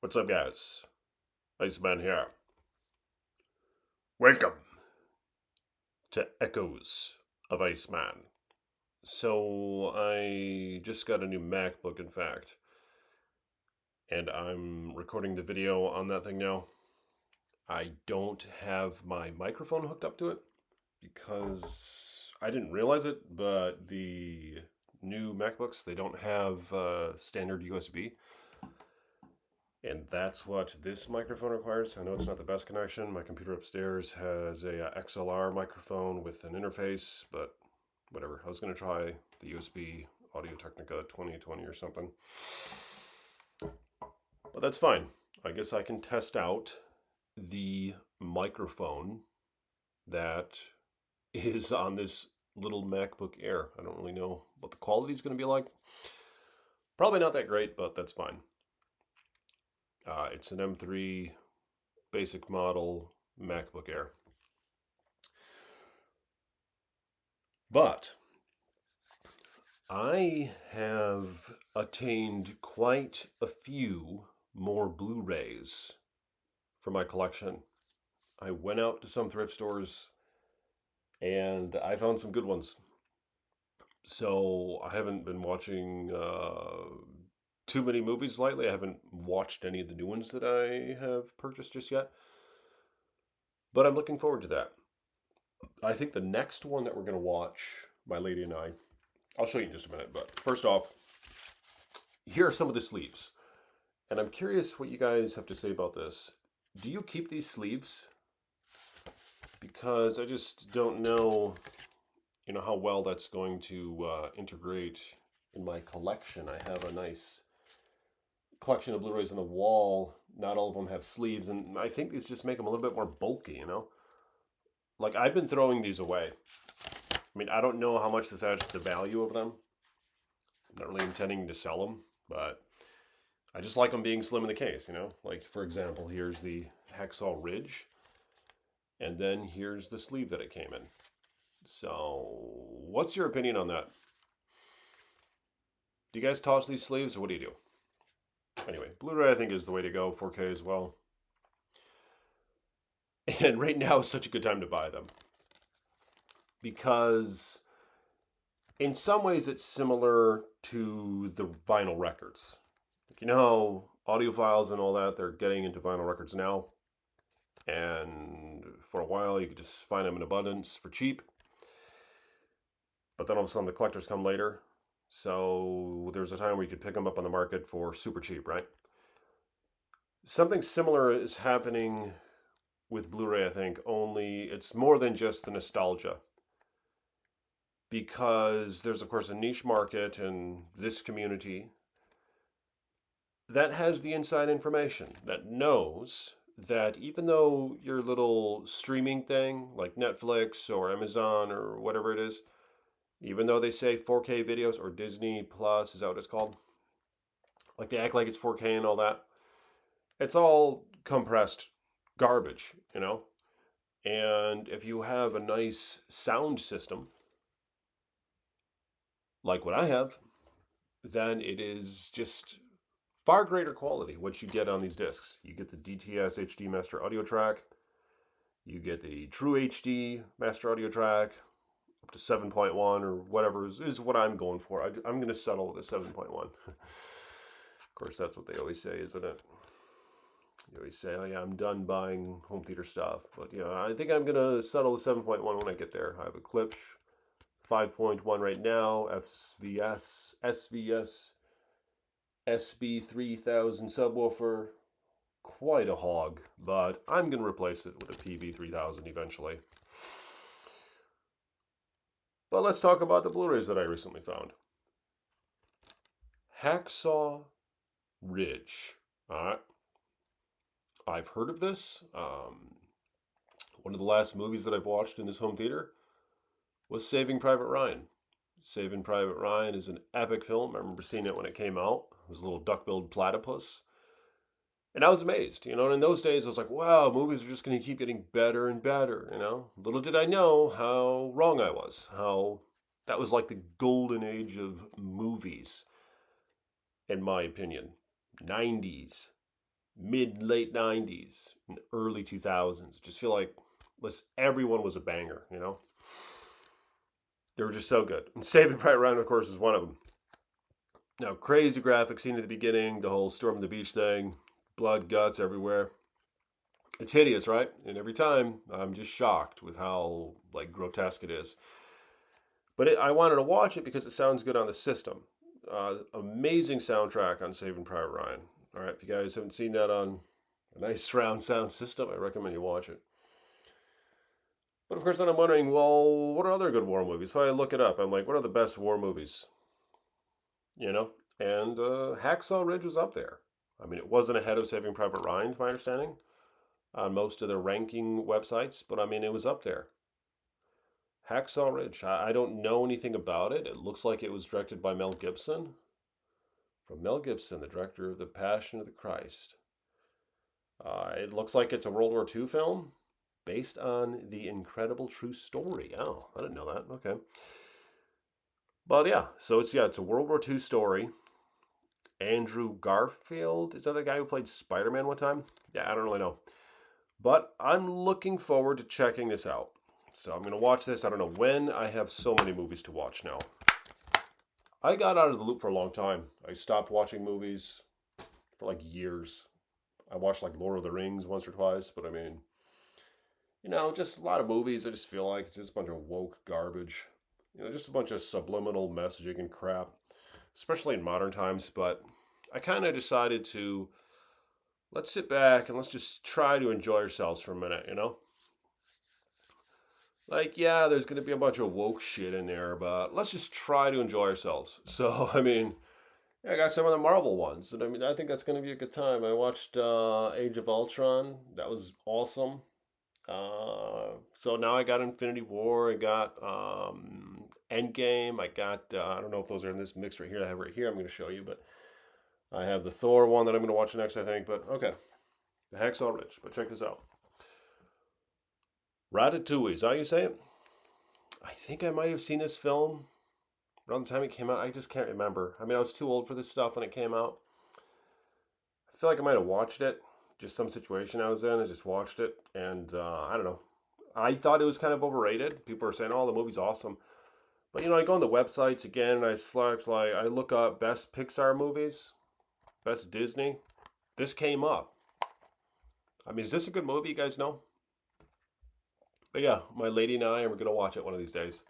What's up, guys? Iceman here. Welcome to Echoes of Iceman. So, I just got a new MacBook, in fact, and I'm recording the video on that thing now. I don't have my microphone hooked up to it because I didn't realize it, but the new MacBooks, they don't have standard USB. And that's what this microphone requires. I know it's not the best connection. My computer upstairs has a XLR microphone with an interface, but whatever. I was going to try the USB Audio Technica 2020 or something. But that's fine. I guess I can test out the microphone that is on this little MacBook Air. I don't really know what the quality is going to be like. Probably not that great, but that's fine. It's an M3 basic model MacBook Air. But I have attained quite a few more Blu Rays for my collection. I went out to some thrift stores and I found some good ones. So I haven't been watching too many movies lately. I haven't watched any of the new ones that I have purchased just yet. But I'm looking forward to that. I think the next one that we're going to watch, my lady and I'll show you in just a minute. But first off, here are some of the sleeves. And I'm curious what you guys have to say about this. Do you keep these sleeves? Because I just don't know, how well that's going to integrate in my collection. I have a nice collection of Blu-rays on the wall. Not all of them have sleeves, and I think these just make them a little bit more bulky. Like, I've been throwing these away. I mean, I don't know how much this adds to the value of them. I'm not really intending to sell them, but I just like them being slim in the case. Like, for example, here's the Hacksaw Ridge, and then here's the sleeve that it came in. So, what's your opinion on that? Do you guys toss these sleeves, or what do you do? Anyway, Blu-ray I think is the way to go, 4K as well. And right now is such a good time to buy them. Because in some ways it's similar to the vinyl records. Like, how audiophiles and all that, they're getting into vinyl records now. And for a while you could just find them in abundance for cheap. But then all of a sudden the collectors come later. So there's a time where you could pick them up on the market for super cheap, right? Something similar is happening with Blu-ray, I think, only it's more than just the nostalgia. Because there's, of course, a niche market in this community that has the inside information, that knows that even though your little streaming thing, like Netflix or Amazon or whatever it is, even though they say 4K videos or Disney Plus, is that what it's called? Like, they act like it's 4K and all that. It's all compressed garbage. And if you have a nice sound system, like what I have, then it is just far greater quality what you get on these discs. You get the DTS HD Master Audio Track, you get the True HD Master Audio Track, up to 7.1 or whatever is what I'm going for. I'm going to settle with a 7.1. Of course, that's what they always say, isn't it? They always say, oh yeah, I'm done buying home theater stuff. But yeah, I think I'm going to settle the 7.1 when I get there. I have a Klipsch 5.1 right now, SVS SB3000 subwoofer. Quite a hog, but I'm going to replace it with a PV3000 eventually. But let's talk about the Blu-rays that I recently found. Hacksaw Ridge. All right. I've heard of this. One of the last movies that I've watched in this home theater was Saving Private Ryan. Saving Private Ryan is an epic film. I remember seeing it when it came out. It was a little duck-billed platypus. And I was amazed, and in those days I was like, wow, movies are just going to keep getting better and better. Little did I know how wrong I was, how that was like the golden age of movies, in my opinion. 90s, mid late 90s and early 2000s. Just feel like everyone was a banger, you know? They were just so good. And Saving Private Ryan, of course, is one of them. Now, crazy graphic scene at the beginning, the whole storm on the beach thing, blood, guts everywhere. It's hideous, right? And every time I'm just shocked with how like grotesque it is. But I wanted to watch it because it sounds good on the system. Amazing soundtrack on Saving Private Ryan. All right, if you guys haven't seen that on a nice surround sound system, I recommend you watch it. But of course, then I'm wondering, well, what are other good war movies? So I look it up. I'm like, what are the best war movies? You know, and Hacksaw Ridge was up there. I mean, it wasn't ahead of Saving Private Ryan, to my understanding, on most of the ranking websites, but I mean, it was up there. Hacksaw Ridge. I don't know anything about it. It looks like it was directed by Mel Gibson. From Mel Gibson, the director of The Passion of the Christ. It looks like it's a World War II film based on the incredible true story. Oh, I didn't know that. Okay. But yeah, so it's a World War II story. Andrew Garfield, is that the guy who played Spider-Man one time? Yeah, I don't really know. But I'm looking forward to checking this out. So I'm going to watch this. I don't know when. I have so many movies to watch now. I got out of the loop for a long time. I stopped watching movies for like years. I watched like Lord of the Rings once or twice, but I mean, just a lot of movies. I just feel like it's just a bunch of woke garbage. Just a bunch of subliminal messaging and crap, especially in modern times. But I kind of decided to let's sit back and let's just try to enjoy ourselves for a minute, Like, yeah, there's going to be a bunch of woke shit in there, but let's just try to enjoy ourselves. So, I mean, yeah, I got some of the Marvel ones, and I mean, I think that's going to be a good time. I watched Age of Ultron. That was awesome. So now I got Infinity War. I got Endgame. I got, I don't know if those are in this mix right here. I have right here. I'm going to show you, but I have the Thor one that I'm going to watch next, I think. But okay, the Hacksaw Ridge. But check this out. Ratatouille, is that how you say it? I think I might have seen this film around the time it came out. I just can't remember. I mean, I was too old for this stuff when it came out. I feel like I might have watched it. Just some situation I was in. I just watched it. And I don't know. I thought it was kind of overrated. People are saying, oh, the movie's awesome. But, I go on the websites again and I select, like, I look up best Pixar movies, best Disney. This came up. I mean, is this a good movie? You guys know? But yeah, my lady and I are going to watch it one of these days.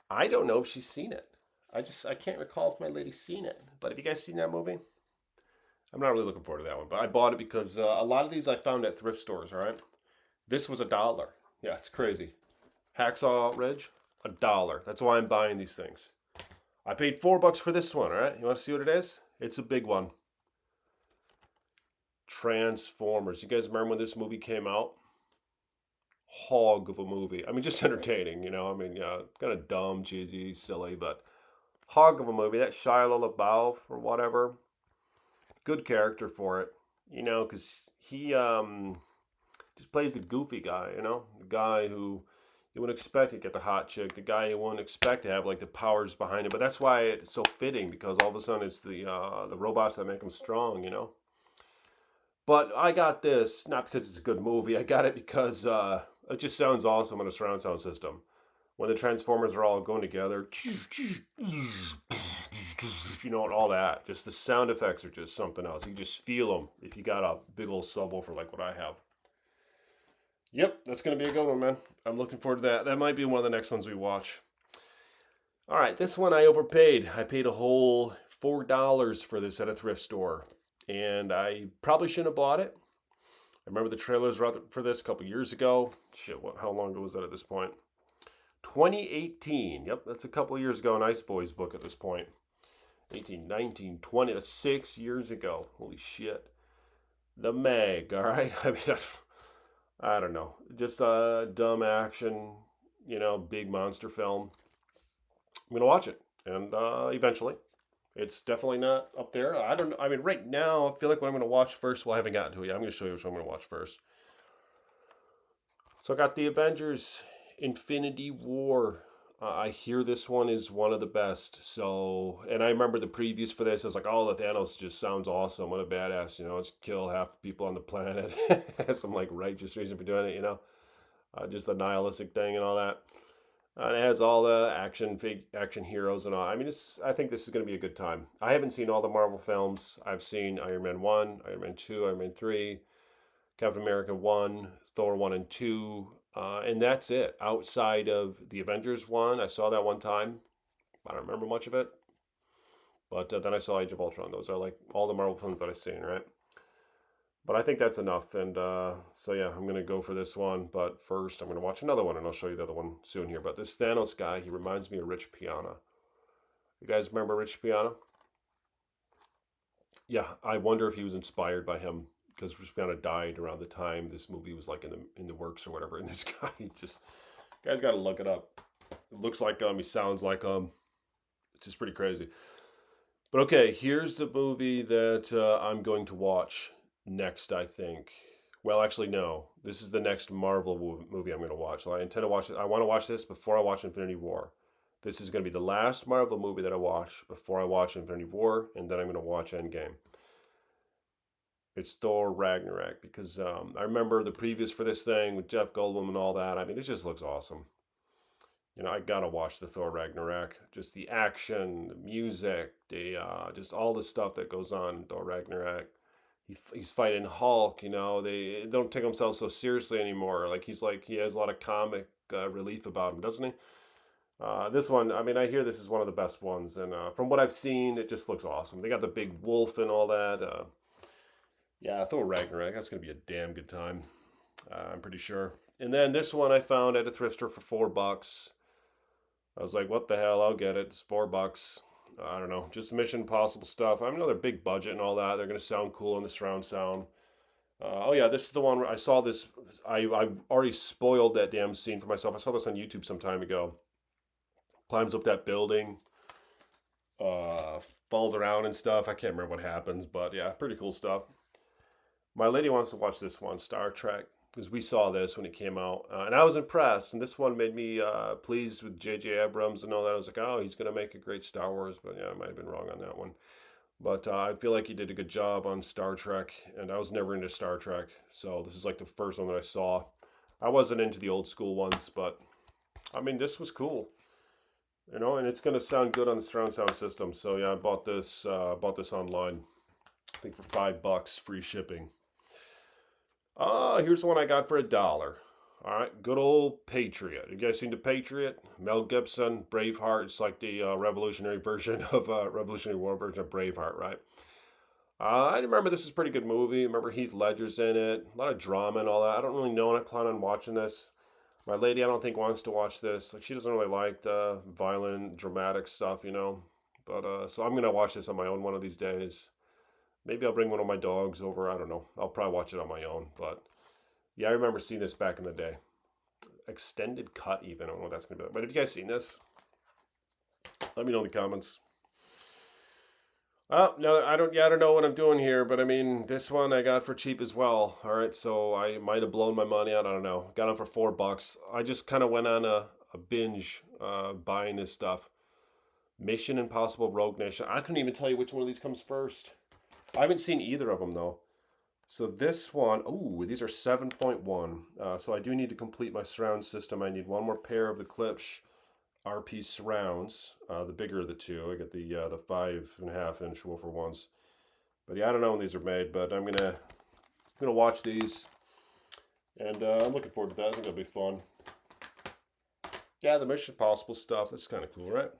I don't know if she's seen it. I can't recall if my lady's seen it. But have you guys seen that movie? I'm not really looking forward to that one. But I bought it because a lot of these I found at thrift stores, all right? This was $1. Yeah, it's crazy. Hacksaw Ridge, $1. That's why I'm buying these things. I paid $4 for this one, all right? You want to see what it is? It's a big one. Transformers. You guys remember when this movie came out? Hog of a movie. I mean, just entertaining, I mean, yeah, kind of dumb, cheesy, silly, but hog of a movie. That Shia LaBeouf or whatever. Good character for it, because he just plays the goofy guy, the guy who you wouldn't expect to get the hot chick, the guy you wouldn't expect to have like the powers behind it. But that's why it's so fitting, because all of a sudden it's the robots that make him strong, But I got this not because it's a good movie. I got it because it just sounds awesome on a surround sound system. When the Transformers are all going together, and all that. Just the sound effects are just something else. You can just feel them if you got a big old subwoofer like what I have. Yep, that's going to be a good one, man. I'm looking forward to that. That might be one of the next ones we watch. All right, this one I overpaid. I paid a whole $4 for this at a thrift store. And I probably shouldn't have bought it. I remember the trailers for this a couple years ago. Shit, how long ago was that at this point? 2018. Yep, that's a couple of years ago. An Ice Boys book at this point. 18, 19, 20. That's 6 years ago. Holy shit. The Meg, all right? I mean, I don't know. Just a dumb action, big monster film. I'm going to watch it. And eventually. It's definitely not up there. I don't know. I mean, right now, I feel like what I'm going to watch first, well, I haven't gotten to it yet. I'm going to show you which one I'm going to watch first. So I got the Avengers Infinity War I hear this one is one of the best. So, and I remember the previews for this. I was like, oh, the Thanos just sounds awesome. What a badass, Let's kill half the people on the planet. Has some like righteous reason for doing it, just the nihilistic thing and all that. And it has all the action heroes and all. I mean, I think this is going to be a good time. I haven't seen all the Marvel films. I've seen Iron Man 1, Iron Man 2, Iron Man 3, Captain America 1, Thor 1 and 2, and that's it. Outside of the Avengers 1, I saw that one time. I don't remember much of it. But then I saw Age of Ultron. Those are like all the Marvel films that I've seen, right? But I think that's enough. And so, yeah, I'm going to go for this one. But first, I'm going to watch another one, and I'll show you the other one soon here. But this Thanos guy, he reminds me of Rich Piana. You guys remember Rich Piana? Yeah, I wonder if he was inspired by him because Rich Piana died around the time this movie was like in the works or whatever. And this guy just, guys, got to look it up. It looks like he sounds like it's just pretty crazy. But okay, here's the movie that I'm going to watch next, I think. Well, actually, no. This is the next Marvel movie I'm going to watch. So I intend to watch it. I want to watch this before I watch Infinity War. This is going to be the last Marvel movie that I watch before I watch Infinity War, and then I'm going to watch Endgame. It's Thor Ragnarok because I remember the previews for this thing with Jeff Goldblum and all that. I mean, it just looks awesome. I gotta watch the Thor Ragnarok. Just the action, the music, the just all the stuff that goes on in Thor Ragnarok. He's fighting Hulk. They don't take himself so seriously anymore. Like he has a lot of comic relief about him, doesn't he? This one, I mean, I hear this is one of the best ones, and from what I've seen, it just looks awesome. They got the big wolf and all that. Yeah, Thor Ragnarok. That's gonna be a damn good time. I'm pretty sure. And then this one I found at a thrift store for $4. I was like, what the hell? I'll get it. It's $4. I don't know. Just Mission Impossible stuff. I know they're big budget and all that. They're going to sound cool in the surround sound. Oh, yeah. This is the one where I saw this. I already spoiled that damn scene for myself. I saw this on YouTube some time ago. Climbs up that building, uh, falls around and stuff. I can't remember what happens, but yeah, pretty cool stuff. My lady wants to watch this one, Star Trek, because we saw this when it came out, and I was impressed. And this one made me pleased with J.J. Abrams and all that. I was like, oh, he's gonna make a great Star Wars, but yeah, I might have been wrong on that one. But I feel like he did a good job on Star Trek, and I was never into Star Trek, so this is like the first one that I saw. I wasn't into the old school ones, but I mean, this was cool, and it's gonna sound good on the surround sound system. So yeah, I bought this online. I think for $5, free shipping. Here's the one I got for $1. All right, good old Patriot. You guys seen the Patriot? Mel Gibson, Braveheart. It's like the revolutionary version of Revolutionary War version of Braveheart, right? I remember this is a pretty good movie. Remember Heath Ledger's in it. A lot of drama and all that. I don't really know, and I plan on watching this. My lady, I don't think wants to watch this. Like she doesn't really like the violent, dramatic stuff. But so I'm gonna watch this on my own one of these days. Maybe I'll bring one of my dogs over. I don't know. I'll probably watch it on my own. But yeah, I remember seeing this back in the day. Extended cut, even. I don't know what that's going to be like. But have you guys seen this? Let me know in the comments. Oh, no, I don't. Yeah, I don't know what I'm doing here, but I mean, this one I got for cheap as well. All right, so I might have blown my money out. I don't know. Got them for $4. I just kind of went on a binge buying this stuff. Mission Impossible Rogue Nation. I couldn't even tell you which one of these comes first. I haven't seen either of them though. So this one, oh, these are 7.1. So I do need to complete my surround system. I need one more pair of the Klipsch RP surrounds, the bigger of the two. I got the 5.5 inch woofer ones. But yeah, I don't know when these are made, but I'm gonna watch these, and I'm looking forward to that. I think it'll be fun. Yeah, the Mission Impossible stuff. That's kind of cool, right?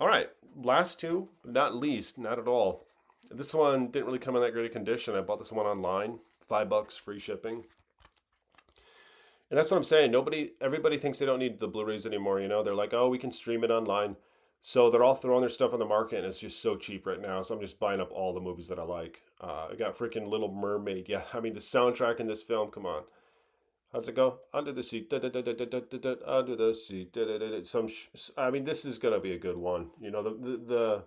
All right, last two, but not least, not at all. This one didn't really come in that great a condition. I bought this one online, $5, free shipping. And that's what I'm saying. Everybody thinks they don't need the Blu-rays anymore. They're like, oh, we can stream it online. So they're all throwing their stuff on the market, and it's just so cheap right now. So I'm just buying up all the movies that I like. I got freaking Little Mermaid. Yeah, I mean the soundtrack in this film. Come on, how's it go? Under the sea, da, da, da, da, da, da, da, da, under the sea. Da, da, da, da. I mean, this is gonna be a good one. The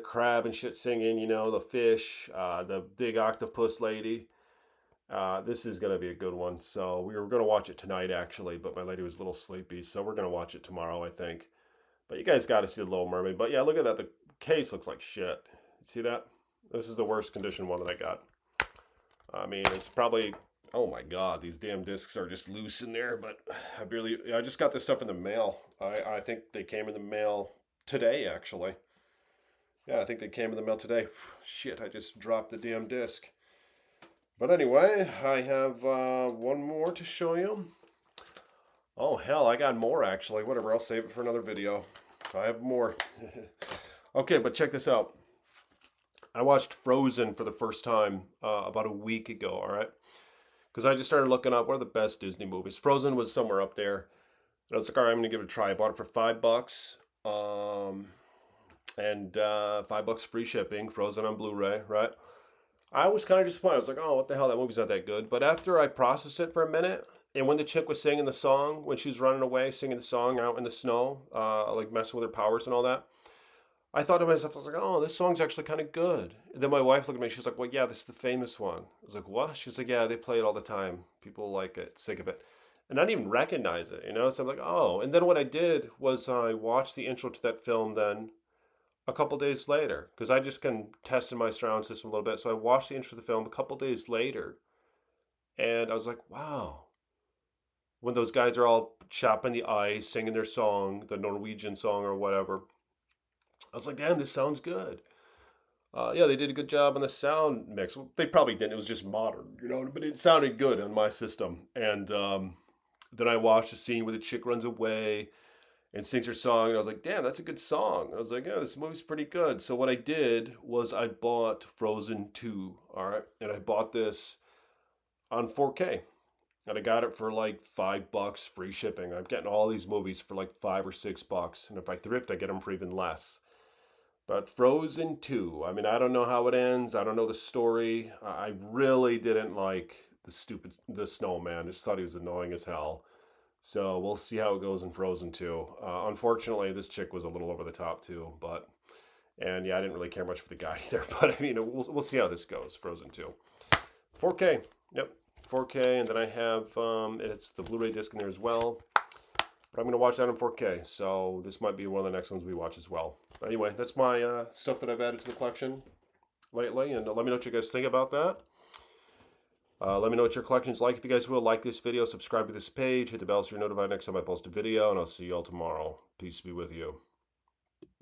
crab and shit singing. The fish, the big octopus lady. This is going to be a good one. So we were going to watch it tonight, actually, but my lady was a little sleepy, so we're going to watch it tomorrow, I think. But you guys got to see The Little Mermaid. But yeah, look at that. The case looks like shit. See that? This is the worst condition one that I got. I mean, it's probably, oh my God, these damn discs are just loose in there. But I just got this stuff in the mail. I think they came in the mail today, actually. Yeah, I think they came in the mail today. Shit, I just dropped the damn disc. But anyway, I have one more to show you. Oh, hell, I got more actually. Whatever, I'll save it for another video. I have more. Okay, but check this out. I watched Frozen for the first time about a week ago, all right? Because I just started looking up what are the best Disney movies. Frozen was somewhere up there. And I was like, all right, I'm going to give it a try. I bought it for $5. And $5 free shipping, Frozen on Blu Ray, right? I was kind of disappointed. I was like, oh, what the hell? That movie's not that good. But after I processed it for a minute, and when the chick was singing the song, when she was running away, singing the song out in the snow, like messing with her powers and all that, I thought to myself, I was like, oh, this song's actually kind of good. And then my wife looked at me, she was like, well, yeah, this is the famous one. I was like, what? She was like, yeah, they play it all the time. People like it, sick of it. And I didn't even recognize it, you know? So I'm like, oh. And then what I did was I watched the intro to that film then a couple days later because I just can test in my surround system a little bit. So I watched the intro of the film a couple days later, and I was like, wow. When those guys are all chopping the ice, singing their song, the Norwegian song or whatever, I was like, damn, this sounds good. Yeah, they did a good job on the sound mix. Well, they probably didn't. It was just modern, you know, but it sounded good on my system. And then I watched the scene where the chick runs away and sings her song, and I was like, damn, that's a good song. I was like, yeah, this movie's pretty good. So what I did was I bought Frozen 2, all right? And I bought this on 4K. And I got it for like $5 free shipping. I'm getting all these movies for like $5 or $6. And if I thrift, I get them for even less. But Frozen 2, I mean, I don't know how it ends. I don't know the story. I really didn't like the snowman. I just thought he was annoying as hell. So we'll see how it goes in Frozen 2. Unfortunately, this chick was a little over the top too, and yeah, I didn't really care much for the guy either. But I mean, we'll see how this goes. Frozen 2, 4K. Yep, 4K, and then I have it's the Blu Ray disc in there as well. But I'm gonna watch that in 4K, so this might be one of the next ones we watch as well. But anyway, that's my stuff that I've added to the collection lately, and let me know what you guys think about that. Let me know what your collection's like. If you guys will, like this video, subscribe to this page, hit the bell so you're notified next time I post a video, and I'll see you all tomorrow. Peace be with you.